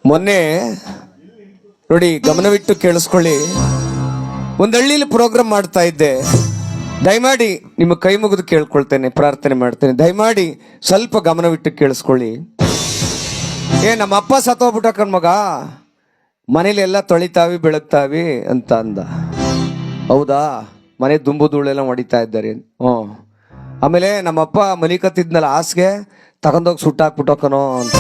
ಮೊನ್ನೆ ನೋಡಿ, ಗಮನವಿಟ್ಟು ಕೇಳಿಸ್ಕೊಳ್ಳಿ. ಒಂದು ಹಳ್ಳಿಲಿ ಪ್ರೋಗ್ರಾಮ್ ಮಾಡ್ತಾ ಇದ್ದೆ. ದಯಮಾಡಿ ನಿಮ್ಮ ಕೈ ಮುಗಿದು ಕೇಳ್ಕೊಳ್ತೇನೆ, ಪ್ರಾರ್ಥನೆ ಮಾಡ್ತೇನೆ. ದಯಮಾಡಿ ಸ್ವಲ್ಪ ಗಮನವಿಟ್ಟು ಕೇಳಿಸ್ಕೊಳ್ಳಿ. ನಮ್ಮ ಅಪ್ಪ ಸತ್ತೋಗ್ಬಿಟ್ಟ ಕಣ್ಮಗ, ಮನೇಲಿ ಎಲ್ಲ ತೊಳಿತಾವಿ ಬೆಳಗ್ತಾವಿ ಅಂತ ಅಂದ. ಹೌದಾ, ಮನೆ ದುಂಬು ಧೂಳೆಲ್ಲ ಹೊಡಿತಾ ಇದ್ದಾರೆ. ಆಮೇಲೆ ನಮ್ಮಪ್ಪ ಮಲಿಕತ್ತಿದ್ನಲ್ಲ ಹಾಸ್ಗೆ, ತಗೊಂಡೋಗಿ ಸುಟ್ಟಾಕ್ಬಿಟ್ಟೋಕನೋ ಅಂತ.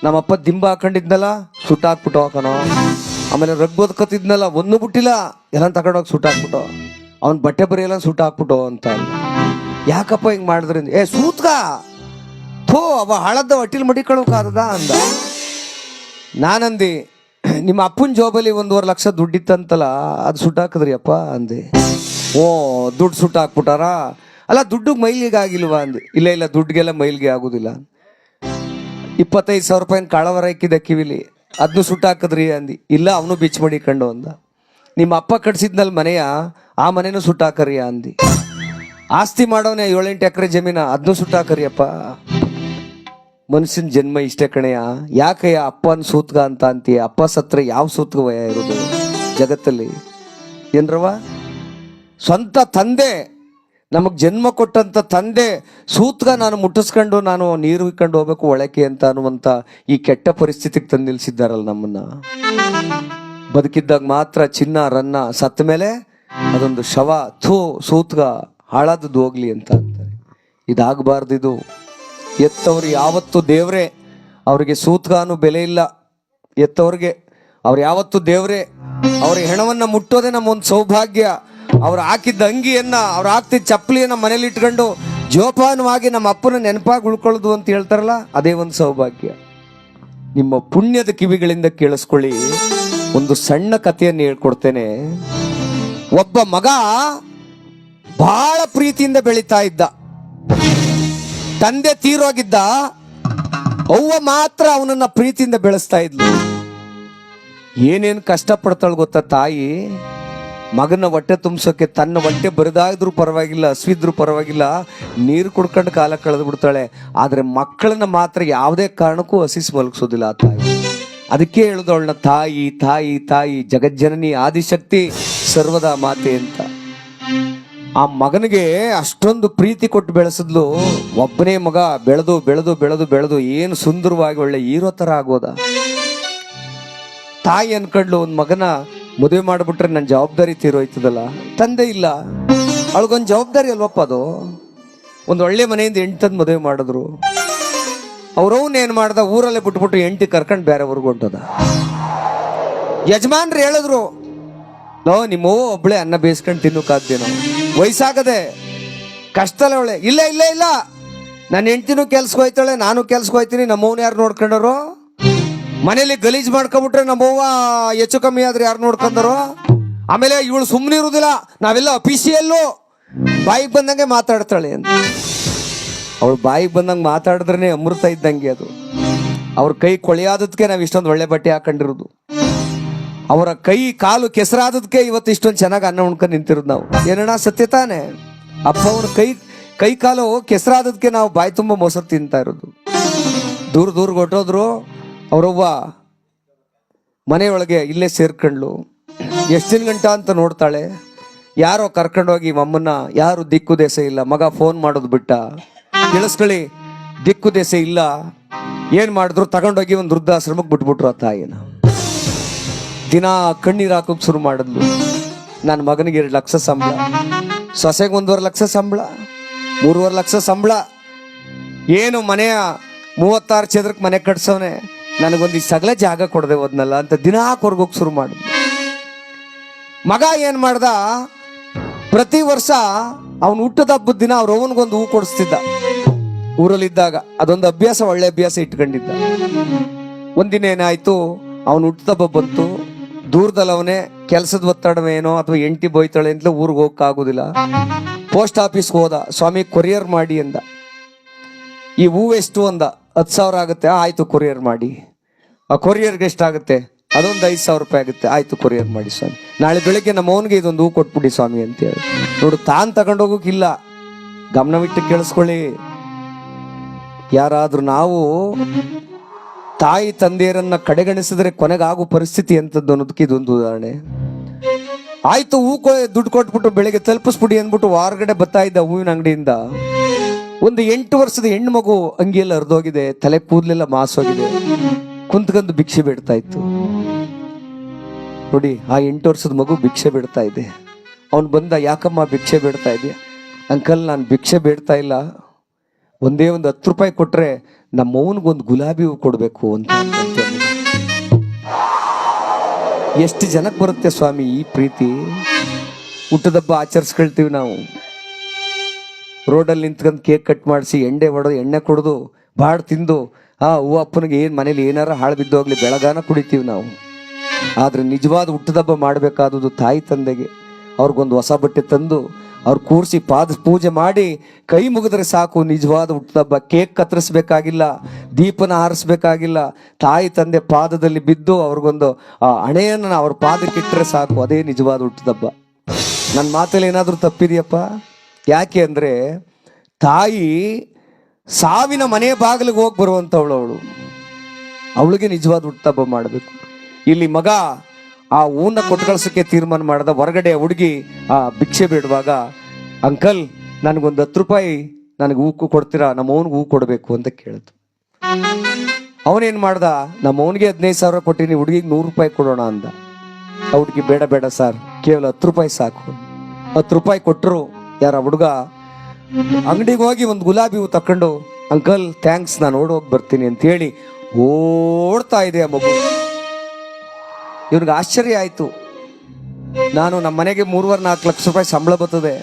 ನಮ್ಮಪ್ಪ ದಿಂಬ ಹಾಕೊಂಡಿದ್ನಲ್ಲ, ಸುಟ್ಟಾಕ್ಬಿಟ್ಟೋಕನೋ. ಆಮೇಲೆ ರಗ್ ಬದುಕತ್ತಿದ್ನಲ್ಲ, ಒಂದು ಬಿಟ್ಟಿಲ್ಲ, ಎಲ್ಲ ತಗೊಂಡೋಗಿ ಸುಟ್ಟಾಕ್ಬಿಟ್ಟು. ಅವ್ನ ಬಟ್ಟೆ ಬರೀ ಎಲ್ಲ ಸುಟ್ಟಾಕ್ಬಿಟ್ಟು ಅಂತ. ಯಾಕಪ್ಪ ಹಿಂಗೆ ಮಾಡಿದ್ರಿಂದ? ಸೂತ್ಗ ಥೋ, ಅವ ಹಳದ ಹೊಟ್ಟಿಲ್ ಮಡಿಕೊಳ್ಳೋಕಾದ ಅಂದ. ನಾನಂದಿ, ನಿಮ್ಮ ಅಪ್ಪನ ಜೋಬಲ್ಲಿ 1.5 ಲಕ್ಷ ದುಡ್ಡಿತ್ತಂತಲ್ಲ, ಅದು ಸುಟ್ಟಾಕಿದ್ರಿ ಅಪ್ಪ ಅಂದೆ. ದುಡ್ಡು ಸುಟ್ಟಾಕ್ಬಿಟ್ಟಾರ? ಅಲ್ಲ, ದುಡ್ಡಿಗೆ ಮೈಲಿಗೆ ಆಗಿಲ್ವಾ ಅಂದೆ. ಇಲ್ಲ ದುಡ್ಡಿಗೆಲ್ಲ ಮೈಲಿಗೆ ಆಗೋದಿಲ್ಲ. 25,000 ರೂಪಾಯಿನ ಕಾಳವರ ಇಕ್ಕಿದೆ ಕಿವಿಲಿ, ಅದನ್ನು ಸುಟ್ಟಾಕಿದ್ರಿ ಅಂದು. ಇಲ್ಲ, ಅವನು ಬಿಚ್ಚ ಮಡಿಕೊಂಡು ಅಂದ. ನಿಮ್ಮ ಅಪ್ಪ ಕಟ್ಸಿದ್ನಲ್ಲಿ ಮನೆಯ, ಆ ಮನೆನೂ ಸುಟ್ಟಾಕರಿಯ ಅಂದು. ಆಸ್ತಿ ಮಾಡೋನೆ 7-8 ಎಕರೆ ಜಮೀನ, ಅದನ್ನು ಸುಟ್ಟಾಕರಿಯಪ್ಪ. ಮನುಷ್ಯನ ಜನ್ಮ ಇಷ್ಟೇ ಕಣೆಯ. ಯಾಕಯ್ಯ ಅಪ್ಪನ ಸೂತ್ಗ ಅಂತ ಅಂತೀಯ? ಅಪ್ಪ ಸತ್ರ ಯಾವ ಸೂತ್ಗ ವಯ ಇರೋದು ಜಗತ್ತಲ್ಲಿ? ಏನ್ರವ, ಸ್ವಂತ ತಂದೆ, ನಮಗೆ ಜನ್ಮ ಕೊಟ್ಟಂತ ತಂದೆ ಸೂತ್ಗ ನಾನು ಮುಟ್ಟಿಸ್ಕೊಂಡು ನಾನು ನೀರು ಇಕ್ಕೊಂಡು ಹೋಗ್ಬೇಕು ಒಳಕ್ಕೆ ಅಂತ ಅನ್ನುವಂಥ ಈ ಕೆಟ್ಟ ಪರಿಸ್ಥಿತಿಗೆ ತಂದು ನಿಲ್ಸಿದ್ದಾರಲ್ಲ ನಮ್ಮನ್ನ. ಬದುಕಿದ್ದಾಗ ಮಾತ್ರ ಚಿನ್ನ ರನ್ನ, ಸತ್ತ ಮೇಲೆ ಅದೊಂದು ಶವ, ಥೂ ಸೂತ್ಗ ಹಾಳಾದದ್ದು ಹೋಗ್ಲಿ ಅಂತ ಅಂತಾರೆ. ಇದಾಗಬಾರ್ದು. ಇದು ಎತ್ತವ್ರು ಯಾವತ್ತು ದೇವ್ರೆ, ಅವ್ರಿಗೆ ಸೂತ್ಗಾನು ಬೆಲೆ ಇಲ್ಲ. ಎತ್ತವ್ರಿಗೆ ಅವ್ರು ಯಾವತ್ತು ದೇವ್ರೆ. ಅವ್ರ ಹೆಣವನ್ನ ಮುಟ್ಟೋದೇ ನಮ್ಮೊಂದು ಸೌಭಾಗ್ಯ. ಅವ್ರು ಹಾಕಿದ್ದ ಅಂಗಿಯನ್ನ, ಅವ್ರು ಹಾಕ್ತಿದ್ದ ಚಪ್ಪಲಿಯನ್ನ ಮನೇಲಿ ಇಟ್ಕೊಂಡು ಜೋಪಾನವಾಗಿ ನಮ್ಮ ಅಪ್ಪನ ನೆನಪಾಗಿ ಉಳ್ಕೊಳ್ಳೋದು ಅಂತ ಹೇಳ್ತಾರಲ್ಲ, ಅದೇ ಒಂದು ಸೌಭಾಗ್ಯ. ನಿಮ್ಮ ಪುಣ್ಯದ ಕಿವಿಗಳಿಂದ ಕೇಳಿಸ್ಕೊಳ್ಳಿ. ಒಂದು ಸಣ್ಣ ಕಥೆಯನ್ನು ಹೇಳ್ಕೊಡ್ತೇನೆ. ಒಬ್ಬ ಮಗ ಬಹಳ ಪ್ರೀತಿಯಿಂದ ಬೆಳೀತಾ ಇದ್ದ. ತಂದೆ ತೀರೋಗಿದ್ದ, ಅವ್ವ ಮಾತ್ರ ಅವನನ್ನ ಪ್ರೀತಿಯಿಂದ ಬೆಳೆಸ್ತಾ ಇದ್ಲು. ಏನೇನು ಕಷ್ಟಪಡ್ತಾಳು ಗೊತ್ತಾ ತಾಯಿ? ಮಗನ ಹೊಟ್ಟೆ ತುಂಬಿಸೋಕೆ ತನ್ನ ಹೊಟ್ಟೆ ಬರಿದಾದ್ರೂ ಪರವಾಗಿಲ್ಲ, ಹಸಿವಿದ್ರೂ ಪರವಾಗಿಲ್ಲ, ನೀರು ಕುಡ್ಕೊಂಡು ಕಾಲ ಕಳೆದು ಬಿಡ್ತಾಳೆ. ಆದರೆ ಮಕ್ಕಳನ್ನ ಮಾತ್ರ ಯಾವುದೇ ಕಾರಣಕ್ಕೂ ಹಸಿಸಿ ಮಲಗಿಸೋದಿಲ್ಲ ಆ ತಾಯಿ. ಅದಕ್ಕೆ ಹೇಳುದವಳನ್ನ ತಾಯಿ ತಾಯಿ ತಾಯಿ, ಜಗಜ್ಜನನಿ, ಆದಿಶಕ್ತಿ, ಸರ್ವದಾ ಮಾತೆ ಅಂತ. ಆ ಮಗನಿಗೆ ಅಷ್ಟೊಂದು ಪ್ರೀತಿ ಕೊಟ್ಟು ಬೆಳೆಸಿದ್ಲು. ಒಬ್ಬನೇ ಮಗ ಬೆಳೆದು ಬೆಳೆದು ಬೆಳೆದು ಬೆಳೆದು ಏನು ಸುಂದರವಾಗಿ ಒಳ್ಳೆ ಹೀರೋ ಥರ ಆಗೋದ. ತಾಯಿ ಅನ್ಕೊಂಡ್ಲು, ಒಂದು ಮಗನ ಮದುವೆ ಮಾಡಿಬಿಟ್ರೆ ನನ್ನ ಜವಾಬ್ದಾರಿ ತೀರೋಯ್ತದಲ್ಲ. ತಂದೆ ಇಲ್ಲ, ಅವಳಿಗೊಂದು ಜವಾಬ್ದಾರಿ ಅಲ್ವಪ್ಪ ಅದು. ಒಂದು ಒಳ್ಳೆ ಮನೆಯಿಂದ ಹೆಂಡ್ತಿ ತಂದು ಮದುವೆ ಮಾಡಿದ್ರು. ಅವ್ರವ್ನ ಏನು ಮಾಡ್ದ, ಊರಲ್ಲೇ ಬಿಟ್ಬಿಟ್ಟು ಹೆಂಡ್ತಿ ಕರ್ಕೊಂಡು ಬೇರೆ ಊರಿಗೆ ಹೊಂಟದ. ಯಜಮಾನ್ರು ಹೇಳಿದ್ರು, ನಿಮ್ಮವ್ವ ಒಬ್ಳೆ ಅನ್ನ ಬೇಯಿಸ್ಕೊಂಡು ತಿನ್ನೋಕಾದ್ದೇನೋ, ವಯಸ್ಸಾಗದೆ ಕಷ್ಟಲ್ಲ ಅವಳೆ. ಇಲ್ಲ ಇಲ್ಲ ಇಲ್ಲ, ನನ್ನ ಹೆಂಡ್ತಿನೂ ಕೆಲ್ಸಕ್ಕೆ ಹೋಯ್ತಾಳೆ, ನಾನು ಕೆಲ್ಸಕ್ಕೆ ಹೋಯ್ತೀನಿ. ನಮ್ಮವ್ನ ಯಾರು ನೋಡ್ಕೊಂಡರು? ಮನೇಲಿ ಗಲೀಜ್ ಮಾಡ್ಕೊಂಬಿಟ್ರೆ ನಮ್ಮವ್ವ ಹೆಚ್ಚು ಕಮ್ಮಿ ಆದ್ರೆ ಯಾರು ನೋಡ್ಕೊಂಡರು? ಆಮೇಲೆ ಇವಳು ಸುಮ್ಮನೆ ಇರುವುದಿಲ್ಲ, ನಾವೆಲ್ಲ ಅಫಿಷಿಯಲ್ಲು, ಬಾಯಿಗೆ ಬಂದಂಗೆ ಮಾತಾಡ್ತಾಳೆ ಅಂತ. ಅವಳು ಬಾಯಿಗೆ ಬಂದಂಗೆ ಮಾತಾಡಿದ್ರೇ ಅಮೃತ ಇದ್ದಂಗೆ ಅದು. ಅವ್ರ ಕೈ ಕೊಳೆಯಾದದಕ್ಕೆ ನಾವು ಇಷ್ಟೊಂದು ಒಳ್ಳೆ ಬಟ್ಟೆ ಹಾಕೊಂಡಿರೋದು. ಅವರ ಕೈ ಕಾಲು ಕೆಸರಾದದಕ್ಕೆ ಇವತ್ತು ಇಷ್ಟೊಂದು ಚೆನ್ನಾಗಿ ಅನ್ನ ಉಣ್ಕೊಂಡು ನಿಂತಿರೋದು ನಾವು. ಏನಣ್ಣ ಸತ್ಯ ತಾನೆ? ಅಪ್ಪ ಅವನ ಕೈ ಕಾಲು ಕೆಸರಾದದಕ್ಕೆ ನಾವು ಬಾಯಿ ತುಂಬ ಮೊಸರು ತಿಂತಾ ಇರೋದು. ದೂರ ಹೊಟ್ಟೋದ್ರು. ಅವರವ್ವ ಮನೆಯೊಳಗೆ ಇಲ್ಲೇ ಸೇರ್ಕೊಂಡ್ಲು. ಎಷ್ಟು ದಿನ ಗಂಟ ಅಂತ ನೋಡ್ತಾಳೆ. ಯಾರೋ ಕರ್ಕೊಂಡೋಗಿ ಮಮ್ಮನ್ನ, ಯಾರು ದಿಕ್ಕು ದೇಶ ಇಲ್ಲ. ಮಗ ಫೋನ್ ಮಾಡೋದು ಬಿಟ್ಟ. ಕೇಳಿಸ್ಕೊಳ್ಳಿ, ದಿಕ್ಕು ದೇಶ ಇಲ್ಲ. ಏನು ಮಾಡಿದ್ರು, ತಗೊಂಡೋಗಿ ಒಂದು ವೃದ್ಧಾಶ್ರಮಕ್ಕೆ ಬಿಟ್ಬಿಟ್ರು ಆ ತಾಯಿನ. ದಿನ ಕಣ್ಣೀರು ಹಾಕೋಕೆ ಶುರು ಮಾಡಿದ್ಲು. ನನ್ನ ಮಗನಿಗೆ 2 ಲಕ್ಷ ಸಂಬಳ, ಸೊಸೆಗೆ 1.5 ಲಕ್ಷ ಸಂಬಳ, 3.5 ಲಕ್ಷ ಸಂಬಳ. ಏನು ಮನೆಯ 36 ಚದರಕ್ಕೆ ಮನೆ ಕಟ್ಸವನೆ, ನನಗೊಂದು ಸಗಲ ಜಾಗ ಕೊಡದೆ ಹೋದ್ನಲ್ಲ ಅಂತ ದಿನ ಕೊರ್ಗೋಕೆ ಶುರು ಮಾಡಿದ್ಲು. ಮಗ ಏನು ಮಾಡ್ದ, ಪ್ರತಿ ವರ್ಷ ಅವನು ಹುಟ್ಟದ ಹಬ್ಬದ ದಿನ ಅವ್ರ ಅವನಿಗೊಂದು ಹೂ ಕೊಡಿಸ್ತಿದ್ದ ಊರಲ್ಲಿದ್ದಾಗ. ಅದೊಂದು ಅಭ್ಯಾಸ, ಒಳ್ಳೆ ಅಭ್ಯಾಸ ಇಟ್ಕೊಂಡಿದ್ದ. ಒಂದಿನ ಏನಾಯ್ತು, ಅವನು ಹುಟ್ಟದ ಹಬ್ಬ ಬಂತು. ದೂರದಲ್ಲವನೇ, ಕೆಲಸದ ಒತ್ತಡವೇನೋ ಅಥವಾ ಹೆಂಡತಿ ಬೈತಾಳೆ ಅಂತಲೇ ಊರಿಗೆ ಹೋಗಕ್ಕಾಗೋದಿಲ್ಲ. ಪೋಸ್ಟ್ ಆಫೀಸ್ಗೆ ಹೋದ. ಸ್ವಾಮಿ ಕೊರಿಯರ್ ಮಾಡಿ ಅಂದ. ಈ ಹೂ ಎಷ್ಟು ಅಂದ. 10,000 ಆಗುತ್ತೆ. ಆಯ್ತು ಕೊರಿಯರ್ ಮಾಡಿ. ಆ ಕೊರಿಯರ್ಗೆ ಎಷ್ಟಾಗುತ್ತೆ? ಅದೊಂದು 5,000 ರೂಪಾಯಿ ಆಗುತ್ತೆ. ಆಯ್ತು ಕೊರಿಯರ್ ಮಾಡಿ ಸ್ವಾಮಿ. ನಾಳೆ ಬೆಳಗ್ಗೆ ನಮ್ಮ ಅವನಿಗೆ ಇದೊಂದು ಹೂ ಕೊಟ್ಬಿಡಿ ಸ್ವಾಮಿ ಅಂತೇಳಿ. ನೋಡು, ತಾನು ತಗೊಂಡೋಗೋಕ್ಕಿಲ್ಲ. ಗಮನವಿಟ್ಟು ಕೇಳಿಸ್ಕೊಳ್ಳಿ. ಯಾರಾದ್ರೂ ನಾವು ತಾಯಿ ತಂದೆಯರನ್ನ ಕಡೆಗಣಿಸಿದ್ರೆ ಕೊನೆಗಾಗೋ ಪರಿಸ್ಥಿತಿ ಎಂಥದ್ದು ಅನ್ನೋದಕ್ಕೆ ಇದೊಂದು ಉದಾಹರಣೆ. ಆಯ್ತು, ದುಡ್ಡು ಕೊಟ್ಬಿಟ್ಟು ಬೆಳಿಗ್ಗೆ ತಲುಪಿಸ್ಬಿಡಿ ಅಂದ್ಬಿಟ್ಟು ಹೊರಗಡೆ ಬರ್ತಾ ಇದ್ದ ಹೂವಿನ ಅಂಗಡಿಯಿಂದ ಒಂದು 8 ವರ್ಷದ ಹೆಣ್ಣು ಮಗು ಅಂಗಿಯೆಲ್ಲ ಹರಿದೋಗಿದೆ, ತಲೆ ಕೂದಲೆಲ್ಲ ಮಾಸೋಗಿದೆ, ಕುಂತ್ಕೊಂಡು ಭಿಕ್ಷೆ ಬೇಡ್ತಾ ಇತ್ತು. ನೋಡಿ, ಆ 8 ವರ್ಷದ ಮಗು ಭಿಕ್ಷೆ ಬೇಡ್ತಾ ಇದೆ. ಅವನು ಬಂದ, ಯಾಕಮ್ಮ ಭಿಕ್ಷೆ ಬೇಡ್ತಾ ಇದೆಯಾ? ಅಂಕಲ್, ನಾನು ಭಿಕ್ಷೆ ಬೇಡ್ತಾ ಇಲ್ಲ, ಒಂದೇ ಒಂದು 10 ರೂಪಾಯಿ ಕೊಟ್ರೆ ನಮ್ಮ ಅವನಿಗೊಂದು ಗುಲಾಬಿ ಹೂ ಕೊಡಬೇಕು ಅಂತ. ಎಷ್ಟು ಜನಕ್ಕೆ ಬರುತ್ತೆ ಸ್ವಾಮಿ ಈ ಪ್ರೀತಿ? ಹುಟ್ಟದಬ್ಬ ಆಚರಿಸ್ಕೊಳ್ತೀವಿ ನಾವು, ರೋಡಲ್ಲಿ ನಿಂತ್ಕೊಂಡು ಕೇಕ್ ಕಟ್ ಮಾಡಿಸಿ ಎಣ್ಣೆ ಕೊಡೋದು ಬಾಡ್ ತಿಂದು ಹೂ ಅಪ್ಪನಿಗೆ ಏನು ಮನೇಲಿ ಏನಾರ ಹಾಳು ಬಿದ್ದೋಗ್ಲಿ ಬೆಳಗಾನ ಕುಡಿತೀವಿ ನಾವು. ಆದರೆ ನಿಜವಾದ ಹುಟ್ಟದಬ್ಬ ಮಾಡಬೇಕಾದದ್ದು ತಾಯಿ ತಂದೆಗೆ. ಅವ್ರಿಗೊಂದು ಹೊಸ ಬಟ್ಟೆ ತಂದು ಅವ್ರು ಕೂರಿಸಿ ಪಾದ ಪೂಜೆ ಮಾಡಿ ಕೈ ಮುಗಿದ್ರೆ ಸಾಕು. ನಿಜವಾದ ಹುಟ್ಟದಬ್ಬ. ಕೇಕ್ ಕತ್ತರಿಸ್ಬೇಕಾಗಿಲ್ಲ, ದೀಪನ ಹಾರಿಸ್ಬೇಕಾಗಿಲ್ಲ, ತಾಯಿ ತಂದೆ ಪಾದದಲ್ಲಿ ಬಿದ್ದು ಅವ್ರಿಗೊಂದು ಹಣೆಯನ್ನು ಅವ್ರ ಪಾದಕ್ಕಿಟ್ಟರೆ ಸಾಕು. ಅದೇ ನಿಜವಾದ ಹುಟ್ಟದಬ್ಬ. ನನ್ನ ಮಾತಲ್ಲಿ ಏನಾದರೂ ತಪ್ಪಿದೆಯಪ್ಪ? ಯಾಕೆ ಅಂದರೆ ತಾಯಿ ಸಾವಿನ ಮನೆ ಬಾಗಿಲಿಗೆ ಹೋಗಿ ಬರುವಂಥವಳು ಅವಳಿಗೆ ನಿಜವಾದ ಹುಟ್ಟದಬ್ಬ ಮಾಡಬೇಕು. ಇಲ್ಲಿ ಮಗ ಆ ಹೂನ ಕೊಟ್ಟು ಕಳ್ಸೋಕ್ಕೆ ತೀರ್ಮಾನ ಮಾಡ್ದ. ಹೊರಗಡೆ ಹುಡುಗಿ ಆ ಭಿಕ್ಷೆ ಬೇಡುವಾಗ, ಅಂಕಲ್ ನನಗೊಂದು 10 ರೂಪಾಯಿ ನನಗೆ ಹೂ ಕೊಡ್ತೀರಾ? ನಮ್ಮ ಅವನಿಗೆ ಹೂ ಕೊಡಬೇಕು ಅಂತ ಕೇಳಿದ್ರು. ಅವನೇನು ಮಾಡ್ದ, ನಮ್ಮ ಅವನಿಗೆ 15,000 ಕೊಟ್ಟಿನಿ, ಹುಡುಗಿಗೆ 100 ರೂಪಾಯಿ ಕೊಡೋಣ ಅಂದ. ಆ ಹುಡುಗಿ, ಬೇಡ ಸರ್, ಕೇವಲ 10 ರೂಪಾಯಿ ಸಾಕು. 10 ರೂಪಾಯಿ ಕೊಟ್ಟರು. ಯಾರ ಹುಡುಗ ಅಂಗಡಿಗೆ ಹೋಗಿ ಒಂದು ಗುಲಾಬಿ ಹೂ ತಕೊಂಡು, ಅಂಕಲ್ ಥ್ಯಾಂಕ್ಸ್, ನಾನು ಓಡೋಗಿ ಬರ್ತೀನಿ ಅಂತೇಳಿ ಓಡ್ತಾ ಇದೆ ಆ ಮಗು. ಇವ್ರಿಗೆ ಆಶ್ಚರ್ಯ ಆಯ್ತು. ನಾನು ನಮ್ಮ ಮನೆಗೆ 3-4 ಲಕ್ಷ ರೂಪಾಯಿ ಸಂಬಳ ಬರ್ತದೆ,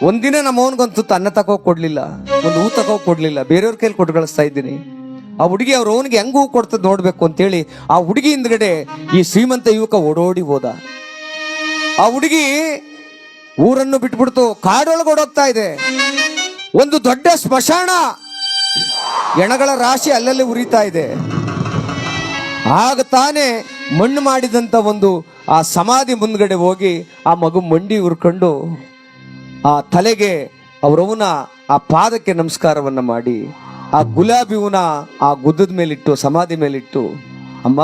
ಒಂದಿನ ನಮ್ಮ ಅವನಿಗಂತೂ ಅನ್ನ ತಗೋಕ್ ಕೊಡ್ಲಿಲ್ಲ, ಒಂದು ಹೂ ತಗೋಕ್ ಕೊಡ್ಲಿಲ್ಲ, ಬೇರೆಯವ್ರ ಕೈಲಿ ಕೊಟ್ಟು ಕಳಿಸ್ತಾ ಇದ್ದೀನಿ. ಆ ಹುಡುಗಿ ಅವ್ರ ಅವನಿಗೆ ಹೆಂಗ್ ಹೂ ಕೊಡ್ತದೆ ನೋಡ್ಬೇಕು ಅಂತೇಳಿ ಆ ಹುಡುಗಿ ಹಿಂದ್ಗಡೆ ಈ ಶ್ರೀಮಂತ ಯುವಕ ಓಡೋಡಿ ಹೋದ. ಆ ಹುಡುಗಿ ಊರನ್ನು ಬಿಟ್ಬಿಡ್ತು, ಕಾಡೊಳಗೆ ಓಡೋಗ್ತಾ ಇದೆ. ಒಂದು ದೊಡ್ಡ ಸ್ಮಶಾನ, ಎಣಗಳ ರಾಶಿ ಅಲ್ಲಲ್ಲಿ ಉರಿತಾ ಇದೆ. ಆಗ ತಾನೇ ಮಣ್ಣು ಮಾಡಿದಂಥ ಒಂದು ಆ ಸಮಾಧಿ ಮುಂದ್ಗಡೆ ಹೋಗಿ ಆ ಮಗು ಮಂಡಿ ಉರ್ಕೊಂಡು ಆ ತಲೆಗೆ ಅವರವನ ಆ ಪಾದಕ್ಕೆ ನಮಸ್ಕಾರವನ್ನ ಮಾಡಿ ಆ ಗುಲಾಬಿ ಹೂನ ಆ ಗುದ್ದದ ಮೇಲಿಟ್ಟು, ಸಮಾಧಿ ಮೇಲಿಟ್ಟು, ಅಮ್ಮ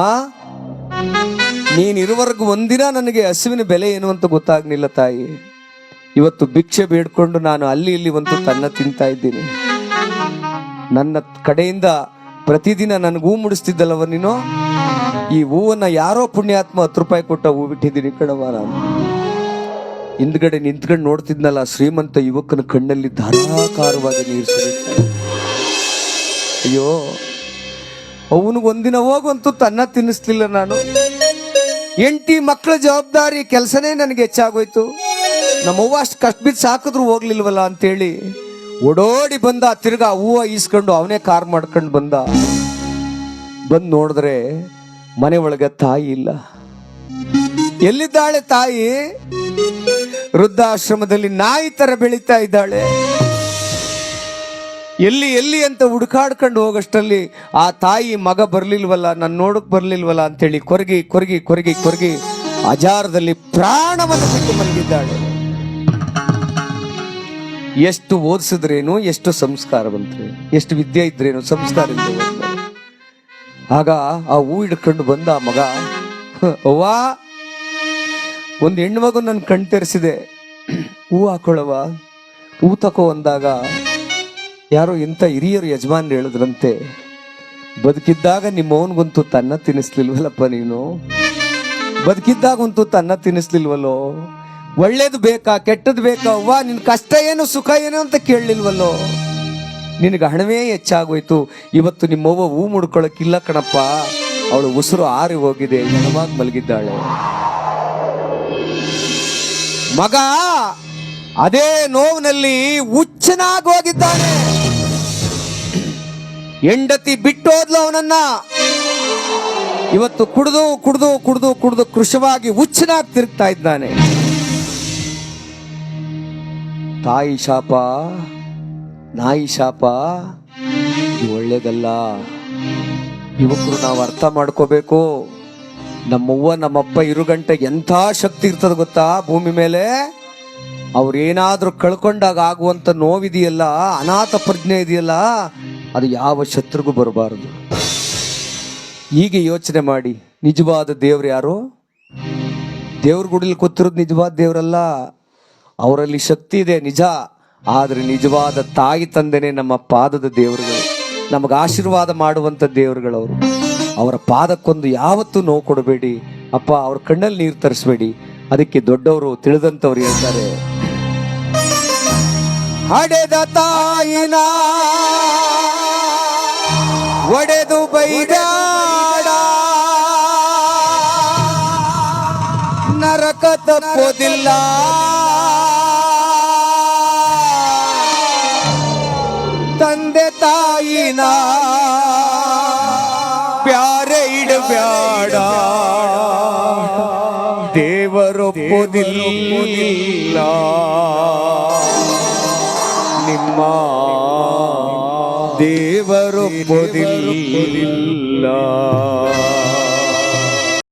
ನೀನಿರುವವರೆಗೂ ಒಂದಿನ ನನಗೆ ಹಸುವಿನ ಬೆಲೆ ಏನು ಅಂತ ಗೊತ್ತಾಗ್ಲಿಲ್ಲ ತಾಯಿ. ಇವತ್ತು ಭಿಕ್ಷೆ ಬೇಡ್ಕೊಂಡು ನಾನು ಅಲ್ಲಿ ಇಲ್ಲಿ ಒಂದು ತನ್ನ ತಿಂತಾ ಇದ್ದೀನಿ. ನನ್ನ ಕಡೆಯಿಂದ ಪ್ರತಿದಿನ ನನಗೆ ಹೂ ಮುಡಿಸ್ತಿದ್ದಲ್ಲವ ನೀನು, ಈ ಹೂವನ್ನ ಯಾರೋ ಪುಣ್ಯಾತ್ಮ 10 ರೂಪಾಯಿ ಕೊಟ್ಟ ಹೂ ಬಿಟ್ಟಿದ್ದೀನಿ ಕಣವ. ನಾನು ಹಿಂದ್ಗಡೆ ನಿಂತ್ಕೊಂಡು ನೋಡ್ತಿದ್ನಲ್ಲ, ಶ್ರೀಮಂತ ಯುವಕನ ಕಣ್ಣಲ್ಲಿ ಧಾರಾಕಾರವಾಗಿ ನೀರು ಸುರಿಯುತ್ತೆ. ಅಯ್ಯೋ, ಅವನಿಗೊಂದಿನ ಹೋಗಂತೂ ತನ್ನ ತಿನ್ನಿಸ್ಲಿಲ್ಲ ನಾನು. 8 ಮಕ್ಕಳ ಜವಾಬ್ದಾರಿ ಕೆಲಸನೇ ನನಗೆ ಹೆಚ್ಚಾಗೋಯ್ತು. ನಮ್ಮವ್ವ ಅಷ್ಟು ಕಷ್ಟ ಬಿದ್ದು ಸಾಕಿದ್ರು ಹೋಗ್ಲಿಲ್ವಲ್ಲ ಅಂತೇಳಿ ಓಡೋಡಿ ಬಂದ. ತಿರ್ಗಾ ಹೂವು ಈಸ್ಕೊಂಡು ಅವನೇ ಕಾರ್ ಮಾಡ್ಕೊಂಡು ಬಂದು ನೋಡಿದ್ರೆ ಮನೆ ಒಳಗೆ ತಾಯಿ ಇಲ್ಲ. ಎಲ್ಲಿದ್ದಾಳೆ ತಾಯಿ? ವೃದ್ಧಾಶ್ರಮದಲ್ಲಿ ನಾಯಿ ತರ ಬೆಳೀತಾ ಇದ್ದಾಳೆ. ಎಲ್ಲಿ ಅಂತ ಹುಡುಕಾಡ್ಕೊಂಡು ಹೋಗಷ್ಟರಲ್ಲಿ ಆ ತಾಯಿ ಮಗ ಬರ್ಲಿಲ್ವಲ್ಲ, ನಾನು ನೋಡಕ್ ಬರ್ಲಿಲ್ವಲ್ಲ ಅಂತೇಳಿ ಕೊರಗಿ ಅಜಾರದಲ್ಲಿ ಪ್ರಾಣವನ್ನು ಬಿಟ್ಟು ಮಲಗಿದ್ದಾಳೆ. ಎಷ್ಟು ಓದಿಸಿದ್ರೇನು, ಎಷ್ಟು ಸಂಸ್ಕಾರವಂತ್ರೆ, ಎಷ್ಟು ವಿದ್ಯೆ ಇದ್ರೇನು, ಸಂಸ್ಕಾರ ಇದ್ರೇನು. ಆಗ ಆ ಹೂ ಹಿಡ್ಕೊಂಡು ಬಂದ ಆ ಮಗ, ಅವ್ವ ಒಂದು ಹೆಣ್ಣು ಮಗು ನನ್ನ ಕಣ್ ತೆರೆಸಿದೆ, ಹೂ ಹಾಕೊಳ್ಳವ, ಹೂ ತಕೋ ಅಂದಾಗ ಯಾರೋ ಇಂಥ ಹಿರಿಯರು ಯಜಮಾನ್ರು ಹೇಳಿದ್ರಂತೆ, ಬದುಕಿದ್ದಾಗ ನಿಮ್ಮವನ್ಗಂತೂ ತನ್ನ ತಿನ್ನಿಸ್ಲಿಲ್ವಲ್ಲಪ್ಪ ನೀನು, ಬದುಕಿದ್ದಾಗಂತೂ ತನ್ನ ತಿನ್ನಿಸ್ಲಿಲ್ವಲ್ಲೋ, ಒಳ್ಳೇದು ಬೇಕಾ ಕೆಟ್ಟದ್ದು ಬೇಕಾ ಅವ್ವ, ನಿನ್ ಕಷ್ಟ ಏನು ಸುಖ ಏನು ಅಂತ ಕೇಳಲಿಲ್ವಲ್ಲೋ, ನಿನಗೆ ಹಣವೇ ಹೆಚ್ಚಾಗೋಯ್ತು. ಇವತ್ತು ನಿಮ್ಮವ್ವ ಹೂ ಮುಡ್ಕೊಳಕ್ಕಿಲ್ಲ ಕಣಪ್ಪ, ಅವಳು ಉಸಿರು ಆರಿ ಹೋಗಿದೆ, ಹೆಣವಾಗಿ ಮಲಗಿದ್ದಾಳೆ. ಮಗ ಅದೇ ನೋವಿನಲ್ಲಿ ಹುಚ್ಚನಾಗಿ ಹೋಗಿದ್ದಾನೆ. ಹೆಂಡತಿ ಬಿಟ್ಟೋದ್ಲು ಅವನನ್ನ. ಇವತ್ತು ಕುಡಿದು ಕೃಶವಾಗಿ ಹುಚ್ಚನಾಗಿ ತಿರುಗ್ತಾ ಇದ್ದಾನೆ. ತಾಯಿ ಶಾಪ, ನಾಯಿ ಶಾಪ, ಇದು ಒಳ್ಳೇದಲ್ಲ. ಯುವಕರು ನಾವು ಅರ್ಥ ಮಾಡ್ಕೋಬೇಕು. ನಮ್ಮವ್ವ ನಮ್ಮಪ್ಪ ಇರು ಗಂಟೆ ಎಂಥ ಶಕ್ತಿ ಇರ್ತದೆ ಗೊತ್ತಾ ಭೂಮಿ ಮೇಲೆ. ಅವ್ರೇನಾದ್ರೂ ಕಳ್ಕೊಂಡಾಗ ಆಗುವಂತ ನೋವಿದೆಯಲ್ಲ, ಅನಾಥ ಪ್ರಜ್ಞೆ ಇದೆಯಲ್ಲ, ಅದು ಯಾವ ಶತ್ರುಗೂ ಬರಬಾರದು. ಹೀಗೆ ಯೋಚನೆ ಮಾಡಿ, ನಿಜವಾದ ದೇವ್ರು ಯಾರು? ದೇವ್ರ ಗುಡಿಲಿ ಕೂತಿರೋದು ನಿಜವಾದ ದೇವರಲ್ಲ. ಅವರಲ್ಲಿ ಶಕ್ತಿ ಇದೆ ನಿಜ, ಆದರೆ ನಿಜವಾದ ತಾಯಿ ತಂದೆನೇ ನಮ್ಮ ಪಾದದ ದೇವರುಗಳು, ನಮಗೆ ಆಶೀರ್ವಾದ ಮಾಡುವಂಥ ದೇವರುಗಳವರು. ಅವರ ಪಾದಕ್ಕೊಂದು ಯಾವತ್ತೂ ನೋವು ಕೊಡಬೇಡಿ ಅಪ್ಪ, ಅವ್ರ ಕಣ್ಣಲ್ಲಿ ನೀರು ತರಿಸ್ಬೇಡಿ. ಅದಕ್ಕೆ ದೊಡ್ಡವರು ತಿಳಿದಂಥವ್ರು ಹೇಳ್ತಾರೆ, ಹಡೆದ ತಾಯಿನ ಒಡೆದು ಬೈದಾಡ, ನರಕ ತಪ್ಪೋದಿಲ್ಲ. ತಂದೆ ತಾಯಿನ ಪ್ಯಾರೆ ಇಡಬ್ಯಾಡ, ದೇವರೊಪ್ಪೋದಿಲ್ಲ. ನಿಮ್ಮ ದೇವರೊಪ್ಪೋದಿಲ್ಲ.